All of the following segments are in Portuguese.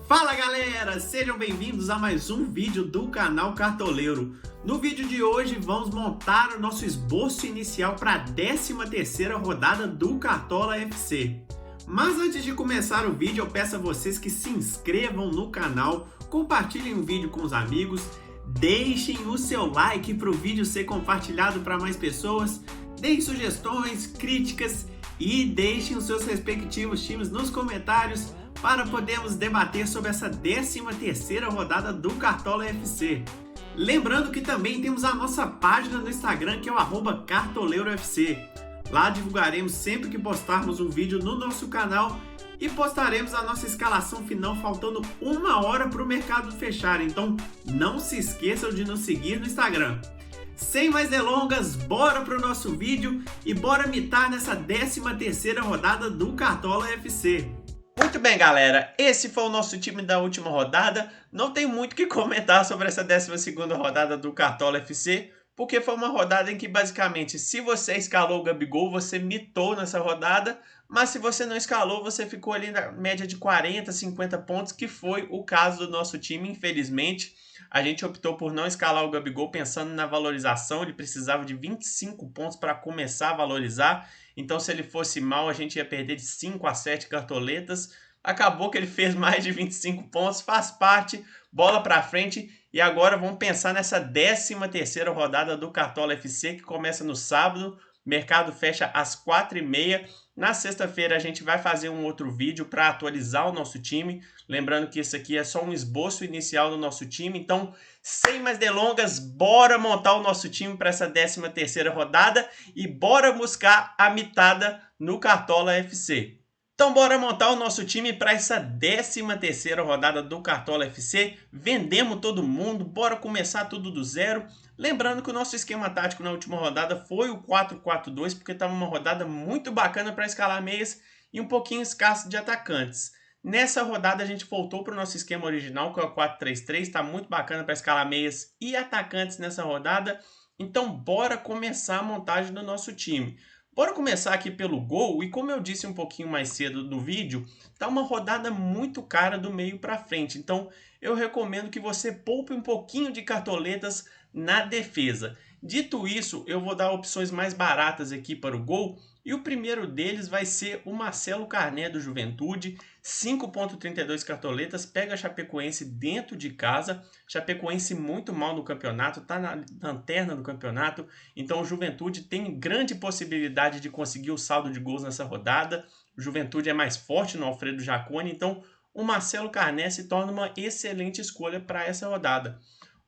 Fala galera, sejam bem-vindos a mais um vídeo do canal Cartoleiro. No vídeo de hoje vamos montar o nosso esboço inicial para a 13ª rodada do Cartola FC. Mas antes de começar o vídeo eu peço a vocês que se inscrevam no canal, compartilhem o vídeo com os amigos, deixem o seu like para o vídeo ser compartilhado para mais pessoas, deem sugestões, críticas e deixem os seus respectivos times nos comentários para podermos debater sobre essa 13ª rodada do Cartola FC. Lembrando que também temos a nossa página no Instagram, que é o @cartoleirofc. Lá divulgaremos sempre que postarmos um vídeo no nosso canal e postaremos a nossa escalação final faltando 1 hora para o mercado fechar, então não se esqueçam de nos seguir no Instagram. Sem mais delongas, bora para o nosso vídeo e bora mitar nessa 13ª rodada do Cartola FC. Muito bem, galera, esse foi o nosso time da última rodada. Não tem muito o que comentar sobre essa 12ª rodada do Cartola FC, porque foi uma rodada em que basicamente, se você escalou o Gabigol, você mitou nessa rodada, mas se você não escalou, você ficou ali na média de 40, 50 pontos, que foi o caso do nosso time, infelizmente. A gente optou por não escalar o Gabigol pensando na valorização, ele precisava de 25 pontos para começar a valorizar, então se ele fosse mal a gente ia perder de 5 a 7 cartoletas. Acabou que ele fez mais de 25 pontos, faz parte, bola para frente. E agora vamos pensar nessa 13ª rodada do Cartola FC, que começa no sábado, mercado fecha às 4h30. Na sexta-feira a gente vai fazer um outro vídeo para atualizar o nosso time. Lembrando que isso aqui é só um esboço inicial do nosso time. Então, sem mais delongas, bora montar o nosso time para essa 13ª rodada e bora buscar a mitada no Cartola FC. Então bora montar o nosso time para essa 13ª rodada do Cartola FC. Vendemos todo mundo, bora começar tudo do zero. Lembrando que o nosso esquema tático na última rodada foi o 4-4-2, porque estava uma rodada muito bacana para escalar meias e um pouquinho escasso de atacantes. Nessa rodada a gente voltou para o nosso esquema original, que é o 4-3-3, está muito bacana para escalar meias e atacantes nessa rodada. Então bora começar a montagem do nosso time. Bora começar aqui pelo gol, e como eu disse um pouquinho mais cedo no vídeo, tá uma rodada muito cara do meio para frente, então eu recomendo que você poupe um pouquinho de cartoletas na defesa. Dito isso, eu vou dar opções mais baratas aqui para o gol, e o primeiro deles vai ser o Marcelo Carné do Juventude, 5,32 cartoletas, pega a Chapecoense dentro de casa, Chapecoense muito mal no campeonato, tá na lanterna do campeonato, então o Juventude tem grande possibilidade de conseguir o saldo de gols nessa rodada, o Juventude é mais forte no Alfredo Jaconi, então o Marcelo Carné se torna uma excelente escolha para essa rodada.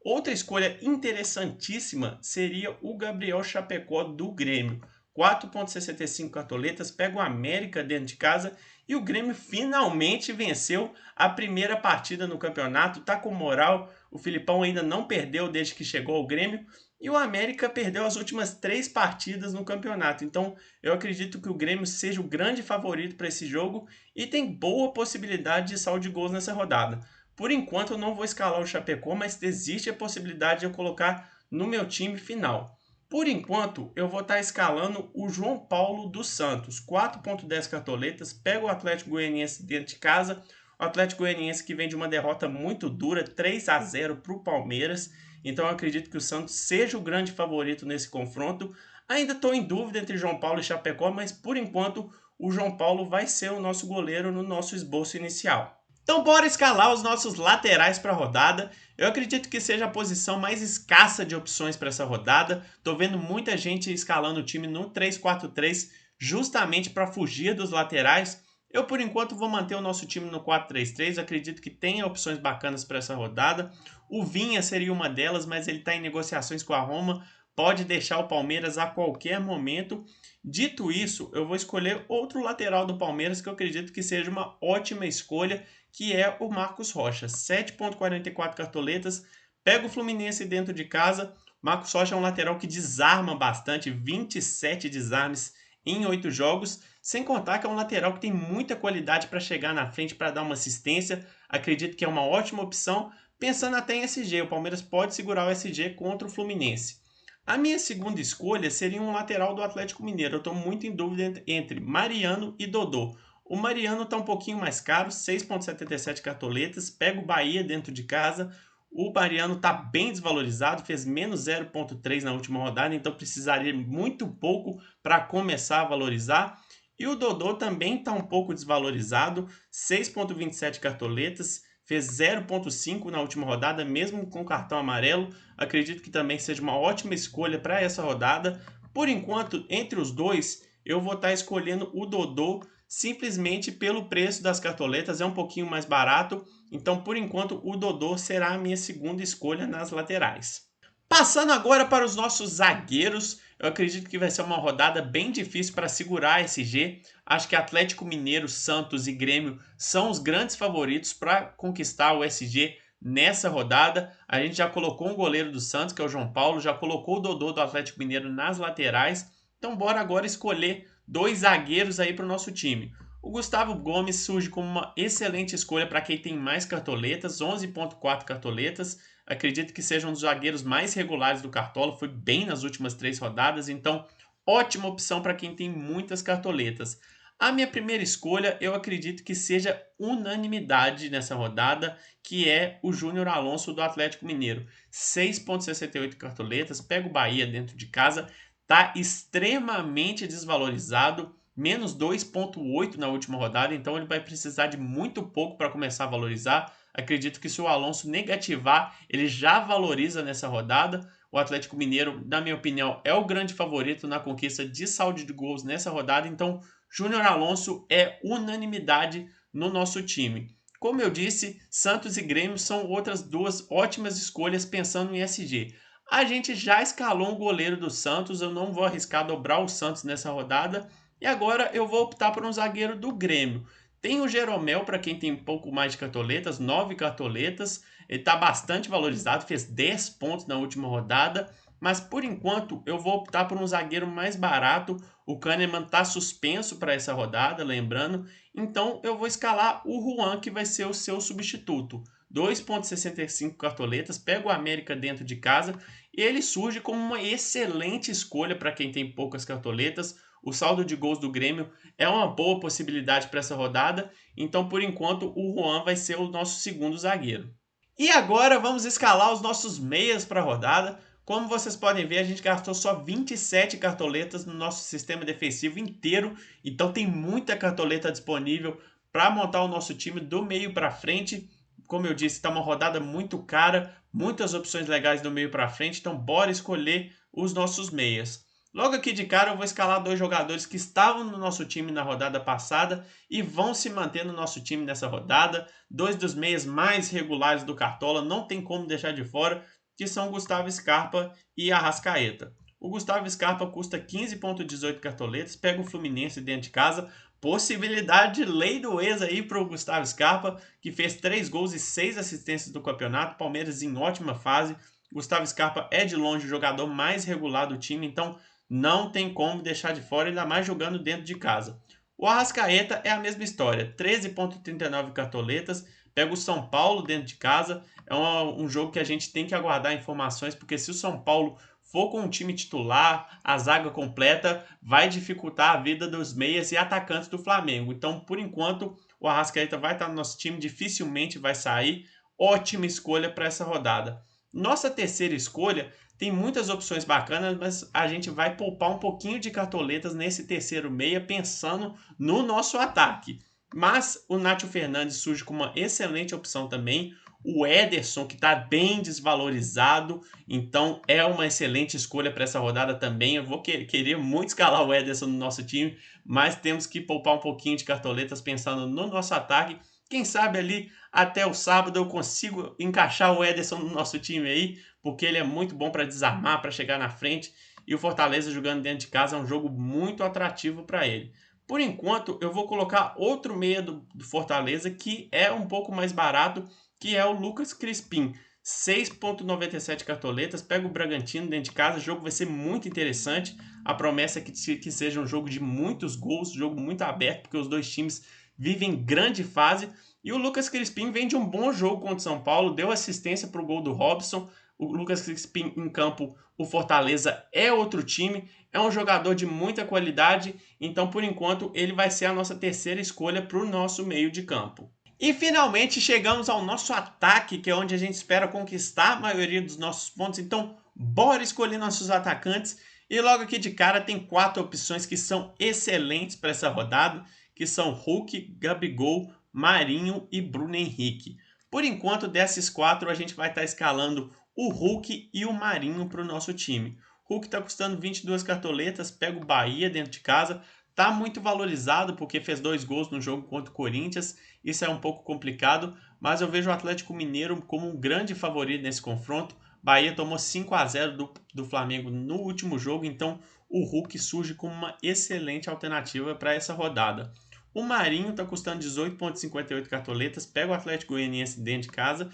Outra escolha interessantíssima seria o Gabriel Chapecó do Grêmio. 4,65 cartoletas, pega o América dentro de casa e o Grêmio finalmente venceu a primeira partida no campeonato, tá com moral, o Filipão ainda não perdeu desde que chegou ao Grêmio e o América perdeu as últimas 3 partidas no campeonato, então eu acredito que o Grêmio seja o grande favorito para esse jogo e tem boa possibilidade de saldo de gols nessa rodada. Por enquanto eu não vou escalar o Chapecó, mas existe a possibilidade de eu colocar no meu time final. Por enquanto, eu vou estar escalando o João Paulo dos Santos, 4,10 cartoletas, pega o Atlético Goianiense dentro de casa, o Atlético Goianiense que vem de uma derrota muito dura, 3-0 para o Palmeiras, então eu acredito que o Santos seja o grande favorito nesse confronto. Ainda estou em dúvida entre João Paulo e Chapecó, mas por enquanto o João Paulo vai ser o nosso goleiro no nosso esboço inicial. Então bora escalar os nossos laterais para a rodada. Eu acredito que seja a posição mais escassa de opções para essa rodada. Estou vendo muita gente escalando o time no 3-4-3 justamente para fugir dos laterais. Eu, por enquanto, vou manter o nosso time no 4-3-3. Acredito que tenha opções bacanas para essa rodada. O Vinha seria uma delas, mas ele está em negociações com a Roma. Pode deixar o Palmeiras a qualquer momento. Dito isso, eu vou escolher outro lateral do Palmeiras que eu acredito que seja uma ótima escolha, que é o Marcos Rocha. 7,44 cartoletas, pega o Fluminense dentro de casa. Marcos Rocha é um lateral que desarma bastante, 27 desarmes em 8 jogos, sem contar que é um lateral que tem muita qualidade para chegar na frente, para dar uma assistência. Acredito que é uma ótima opção, pensando até em SG. O Palmeiras pode segurar o SG contra o Fluminense. A minha segunda escolha seria um lateral do Atlético Mineiro. Eu estou muito em dúvida entre Mariano e Dodô. O Mariano está um pouquinho mais caro, 6,77 cartoletas. Pega o Bahia dentro de casa. O Mariano está bem desvalorizado, fez menos 0,3 na última rodada, então precisaria muito pouco para começar a valorizar. E o Dodô também está um pouco desvalorizado, 6,27 cartoletas, fez 0,5 na última rodada, mesmo com cartão amarelo. Acredito que também seja uma ótima escolha para essa rodada. Por enquanto, entre os dois, eu vou estar escolhendo o Dodô simplesmente pelo preço das cartoletas, é um pouquinho mais barato. Então, por enquanto, o Dodô será a minha segunda escolha nas laterais. Passando agora para os nossos zagueiros, eu acredito que vai ser uma rodada bem difícil para segurar a SG. Acho que Atlético Mineiro, Santos e Grêmio são os grandes favoritos para conquistar o SG nessa rodada. A gente já colocou um goleiro do Santos, que é o João Paulo, já colocou o Dodô do Atlético Mineiro nas laterais. Então bora agora escolher dois zagueiros aí para o nosso time. O Gustavo Gomes surge como uma excelente escolha para quem tem mais cartoletas, 11,4 cartoletas. Acredito que seja um dos zagueiros mais regulares do Cartola, foi bem nas últimas 3 rodadas, então ótima opção para quem tem muitas cartoletas. A minha primeira escolha, eu acredito que seja unanimidade nessa rodada, que é o Júnior Alonso do Atlético Mineiro. 6,68 cartoletas, pega o Bahia dentro de casa, tá extremamente desvalorizado, menos 2,8 na última rodada, então ele vai precisar de muito pouco para começar a valorizar. Acredito que se o Alonso negativar, ele já valoriza nessa rodada. O Atlético Mineiro, na minha opinião, é o grande favorito na conquista de saldo de gols nessa rodada, então Júnior Alonso é unanimidade no nosso time. Como eu disse, Santos e Grêmio são outras duas ótimas escolhas pensando em SG. A gente já escalou um goleiro do Santos, eu não vou arriscar dobrar o Santos nessa rodada. E agora eu vou optar por um zagueiro do Grêmio. Tem o Jeromel, para quem tem um pouco mais de cartoletas, 9 cartoletas. Ele está bastante valorizado, fez 10 pontos na última rodada. Mas por enquanto eu vou optar por um zagueiro mais barato. O Kahneman está suspenso para essa rodada, lembrando. Então eu vou escalar o Juan, que vai ser o seu substituto. 2,65 cartoletas, pega o América dentro de casa e ele surge como uma excelente escolha para quem tem poucas cartoletas. O saldo de gols do Grêmio é uma boa possibilidade para essa rodada, então por enquanto o Juan vai ser o nosso segundo zagueiro. E agora vamos escalar os nossos meias para a rodada. Como vocês podem ver, a gente gastou só 27 cartoletas no nosso sistema defensivo inteiro, então tem muita cartoleta disponível para montar o nosso time do meio para frente. Como eu disse, está uma rodada muito cara, muitas opções legais do meio para frente, então bora escolher os nossos meias. Logo aqui de cara eu vou escalar dois jogadores que estavam no nosso time na rodada passada e vão se manter no nosso time nessa rodada. Dois dos meias mais regulares do Cartola, não tem como deixar de fora, que são Gustavo Scarpa e Arrascaeta. O Gustavo Scarpa custa 15,18 cartoletas, pega o Fluminense dentro de casa. Possibilidade de lei do ex aí para o Gustavo Scarpa, que fez 3 gols e 6 assistências do campeonato. Palmeiras em ótima fase. Gustavo Scarpa é de longe o jogador mais regular do time, então não tem como deixar de fora, ainda mais jogando dentro de casa. O Arrascaeta é a mesma história, 13,39 cartoletas, pega o São Paulo dentro de casa. É um jogo que a gente tem que aguardar informações, porque se o São Paulo for com um time titular, a zaga completa, vai dificultar a vida dos meias e atacantes do Flamengo. Então, por enquanto, o Arrascaeta vai estar no nosso time, dificilmente vai sair. Ótima escolha para essa rodada. Nossa terceira escolha tem muitas opções bacanas, mas a gente vai poupar um pouquinho de cartoletas nesse terceiro meia, pensando no nosso ataque. Mas o Nacho Fernandes surge como uma excelente opção também. O Ederson, que está bem desvalorizado, então é uma excelente escolha para essa rodada também. Eu vou querer muito escalar o Ederson no nosso time, mas temos que poupar um pouquinho de cartoletas pensando no nosso ataque. Quem sabe ali até o sábado eu consigo encaixar o Ederson no nosso time aí, porque ele é muito bom para desarmar, para chegar na frente. E o Fortaleza jogando dentro de casa é um jogo muito atrativo para ele. Por enquanto, eu vou colocar outro meia do Fortaleza que é um pouco mais barato, que é o Lucas Crispim. 6,97 cartoletas, pega o Bragantino dentro de casa, o jogo vai ser muito interessante. A promessa é que seja um jogo de muitos gols, um jogo muito aberto, porque os dois times vivem grande fase. E o Lucas Crispim vem de um bom jogo contra o São Paulo, deu assistência para o gol do Robson, O Lucas Crispim em campo, o Fortaleza é outro time, é um jogador de muita qualidade, então por enquanto ele vai ser a nossa terceira escolha para o nosso meio de campo. E finalmente chegamos ao nosso ataque, que é onde a gente espera conquistar a maioria dos nossos pontos, então bora escolher nossos atacantes. E logo aqui de cara tem 4 opções que são excelentes para essa rodada, que são Hulk, Gabigol, Marinho e Bruno Henrique. Por enquanto, desses 4, a gente vai estar escalando o Hulk e o Marinho para o nosso time. Hulk está custando 22 cartoletas, pega o Bahia dentro de casa, está muito valorizado porque fez 2 gols no jogo contra o Corinthians, isso é um pouco complicado, mas eu vejo o Atlético Mineiro como um grande favorito nesse confronto. Bahia tomou 5-0 do Flamengo no último jogo, então o Hulk surge como uma excelente alternativa para essa rodada. O Marinho está custando 18,58 cartoletas, pega o Atlético Goianiense dentro de casa.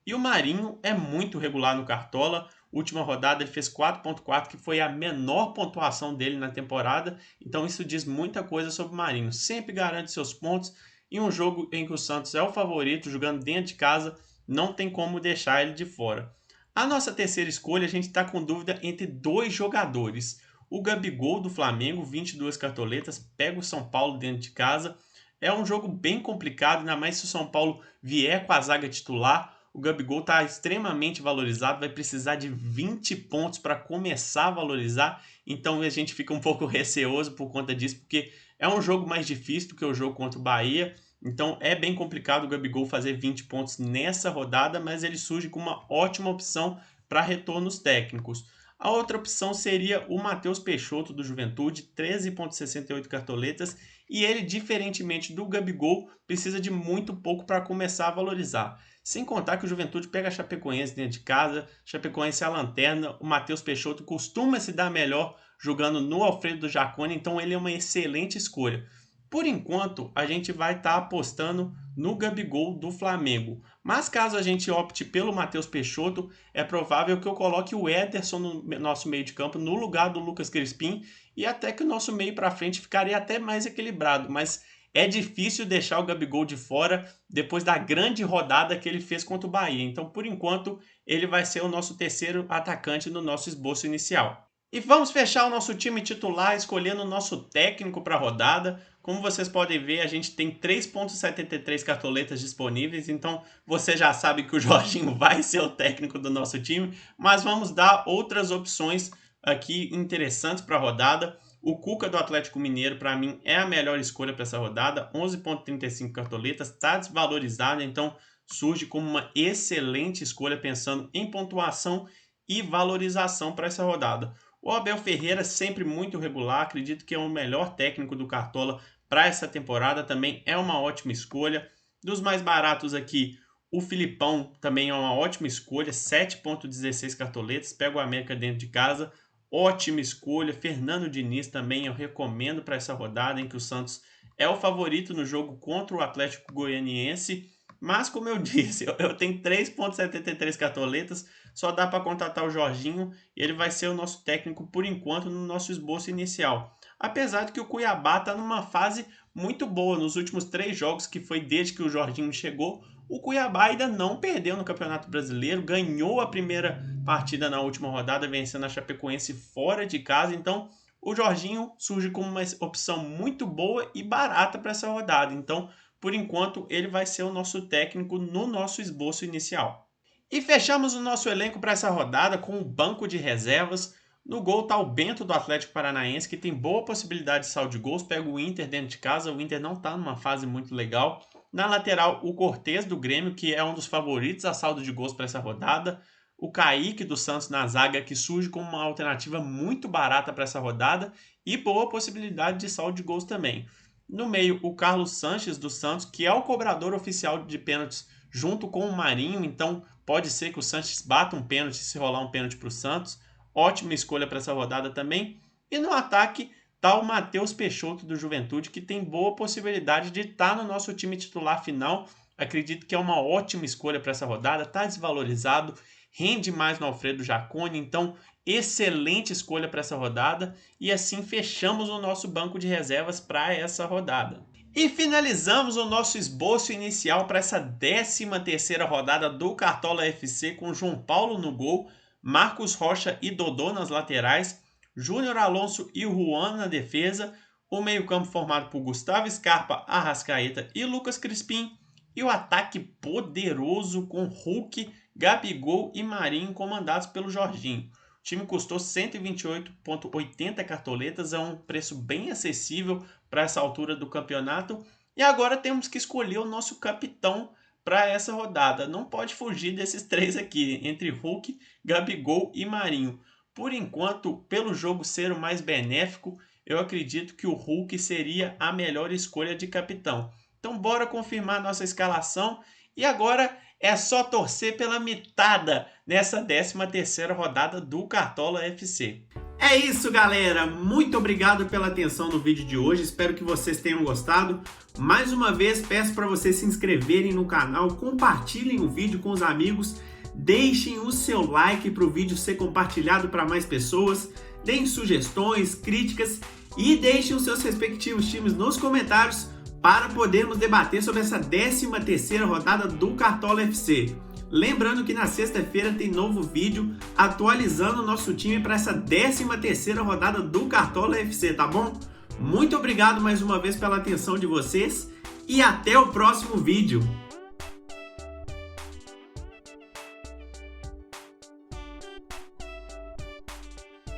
E o Marinho é muito regular no Cartola. Última rodada ele fez 4,4, que foi a menor pontuação dele na temporada. Então isso diz muita coisa sobre o Marinho. Sempre garante seus pontos. Em um jogo em que o Santos é o favorito, jogando dentro de casa, não tem como deixar ele de fora. A nossa terceira escolha, a gente está com dúvida entre 2 jogadores. O Gabigol do Flamengo, 22 cartoletas, pega o São Paulo dentro de casa. É um jogo bem complicado, ainda mais se o São Paulo vier com a zaga titular. O Gabigol está extremamente valorizado, vai precisar de 20 pontos para começar a valorizar. Então a gente fica um pouco receoso por conta disso, porque é um jogo mais difícil do que o jogo contra o Bahia. Então é bem complicado o Gabigol fazer 20 pontos nessa rodada, mas ele surge com uma ótima opção para retornos técnicos. A outra opção seria o Matheus Peixoto do Juventude, 13,68 cartoletas, e ele, diferentemente do Gabigol, precisa de muito pouco para começar a valorizar. Sem contar que o Juventude pega a Chapecoense dentro de casa, Chapecoense é a lanterna, o Matheus Peixoto costuma se dar melhor jogando no Alfredo do Jaconi, então ele é uma excelente escolha. Por enquanto, a gente vai estar apostando no Gabigol do Flamengo. Mas caso a gente opte pelo Matheus Peixoto, é provável que eu coloque o Ederson no nosso meio de campo no lugar do Lucas Crispim e até que o nosso meio para frente ficaria até mais equilibrado. Mas é difícil deixar o Gabigol de fora depois da grande rodada que ele fez contra o Bahia. Então, por enquanto, ele vai ser o nosso terceiro atacante no nosso esboço inicial. E vamos fechar o nosso time titular escolhendo o nosso técnico para a rodada. Como vocês podem ver, a gente tem 3,73 cartoletas disponíveis, então você já sabe que o Jorginho vai ser o técnico do nosso time, mas vamos dar outras opções aqui interessantes para a rodada. O Cuca do Atlético Mineiro, para mim, é a melhor escolha para essa rodada, 11,35 cartoletas, está desvalorizado, então surge como uma excelente escolha pensando em pontuação e valorização para essa rodada. O Abel Ferreira, sempre muito regular, acredito que é o melhor técnico do Cartola para essa temporada, também é uma ótima escolha. Dos mais baratos aqui, o Filipão também é uma ótima escolha, 7,16 cartoletas, pega o América dentro de casa, ótima escolha. Fernando Diniz também eu recomendo para essa rodada, em que o Santos é o favorito no jogo contra o Atlético Goianiense. Mas, como eu disse, eu tenho 3,73 cartoletas, só dá para contratar o Jorginho e ele vai ser o nosso técnico por enquanto no nosso esboço inicial. Apesar de que o Cuiabá está numa fase muito boa. Nos últimos 3 jogos, que foi desde que o Jorginho chegou, o Cuiabá ainda não perdeu no Campeonato Brasileiro, ganhou a primeira partida na última rodada, vencendo a Chapecoense fora de casa. Então, o Jorginho surge como uma opção muito boa e barata para essa rodada. Então, por enquanto, ele vai ser o nosso técnico no nosso esboço inicial. E fechamos o nosso elenco para essa rodada com o banco de reservas. No gol está o Bento do Atlético Paranaense, que tem boa possibilidade de saldo de gols, pega o Inter dentro de casa, o Inter não está numa fase muito legal. Na lateral, o Cortez do Grêmio, que é um dos favoritos a saldo de gols para essa rodada. O Kaique do Santos na zaga, que surge como uma alternativa muito barata para essa rodada e boa possibilidade de saldo de gols também. No meio, o Carlos Sanches do Santos, que é o cobrador oficial de pênaltis junto com o Marinho, então pode ser que o Sanches bata um pênalti se rolar um pênalti para o Santos. Ótima escolha para essa rodada também. E no ataque está o Matheus Peixoto do Juventude, que tem boa possibilidade de estar no nosso time titular final. Acredito que é uma ótima escolha para essa rodada, está desvalorizado, rende mais no Alfredo Jaconi, então excelente escolha para essa rodada. E assim fechamos o nosso banco de reservas para essa rodada. E finalizamos o nosso esboço inicial para essa 13ª rodada do Cartola FC com João Paulo no gol, Marcos Rocha e Dodô nas laterais, Júnior Alonso e Juan na defesa, o meio-campo formado por Gustavo Scarpa, Arrascaeta e Lucas Crispim, e o ataque poderoso com Hulk, Gabigol e Marinho comandados pelo Jorginho. O time custou 128,80 cartoletas, é um preço bem acessível para essa altura do campeonato. E agora temos que escolher o nosso capitão para essa rodada. Não pode fugir desses três aqui, entre Hulk, Gabigol e Marinho. Por enquanto, pelo jogo ser o mais benéfico, eu acredito que o Hulk seria a melhor escolha de capitão. Então bora confirmar nossa escalação e agora é só torcer pela mitada nessa 13ª rodada do Cartola FC. É isso, galera. Muito obrigado pela atenção no vídeo de hoje. Espero que vocês tenham gostado. Mais uma vez, peço para vocês se inscreverem no canal, compartilhem o vídeo com os amigos, deixem o seu like para o vídeo ser compartilhado para mais pessoas, deem sugestões, críticas e deixem os seus respectivos times nos comentários para podermos debater sobre essa 13ª rodada do Cartola FC. Lembrando que na sexta-feira tem novo vídeo atualizando o nosso time para essa 13ª rodada do Cartola FC, tá bom? Muito obrigado mais uma vez pela atenção de vocês e até o próximo vídeo.